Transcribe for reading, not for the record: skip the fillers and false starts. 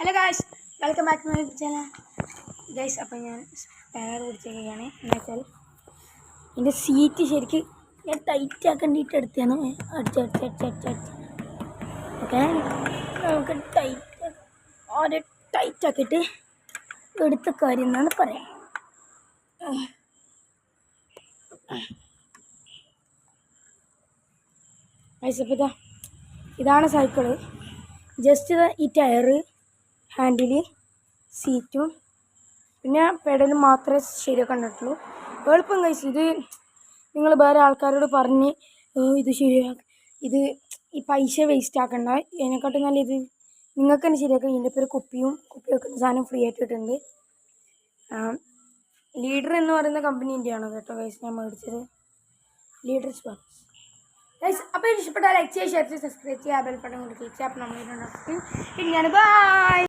Hello guys, welcome back to my channel guys. അപ്പോൾ ഞാൻ spare പിടിച്ചിരിക്കുകയാണ്. എന്ന് വെച്ചാൽ എൻ്റെ സീറ്റ് ശരിക്ക് ഞാൻ ടൈറ്റ് ആക്കേണ്ടിയിട്ട് എടുത്തതാണ്. അടിച്ച് ഓക്കെ, നമുക്ക് ടൈറ്റ് ആക്കിയിട്ട് എടുത്ത കാര്യം എന്നാണ് പറയാം. ഗൈസ്, അപ്പോൾ ഇതാണ് സൈക്കിള്. ജസ്റ്റ് ഈ ടയറ്, ഹാൻഡില്, സീറ്റും പിന്നെ പെഡലും മാത്രമേ ശരിയാക്കാൻ കണ്ടിട്ടുള്ളൂ. എളുപ്പം ഗൈസ്. ഇത് നിങ്ങൾ വേറെ ആൾക്കാരോട് പറഞ്ഞ് ഇത് ഇത് ഈ പൈസ വേസ്റ്റ് ആക്കണ്ട. അതിനെക്കാട്ടും നല്ല ഇത് നിങ്ങൾക്ക് തന്നെ ശരിയാക്കാം. ഇതിൻ്റെ പേര് കുപ്പി വെക്കുന്ന സാധനം ഫ്രീ ആയിട്ട് കിട്ടുന്നുണ്ട്. ലീഡർ എന്ന് പറയുന്ന കമ്പനീൻ്റെയാണ് കേട്ടോ ഗൈസ് ഞാൻ മേടിച്ചത്. Leader sports guys. അപ്പോൾ ഇഷ്ടപ്പെട്ടാൽ ലൈക്ക് ചെയ്യുക, ഷെയർ ചെയ്യുക, സബ്സ്ക്രൈബ് ചെയ്യുക, ബെൽ ബട്ടൺ കൊണ്ട് ക്ലിക്ക് ചെയ്യുക. അപ്പോൾ നമ്മൾ പിന്നെ ബൈ.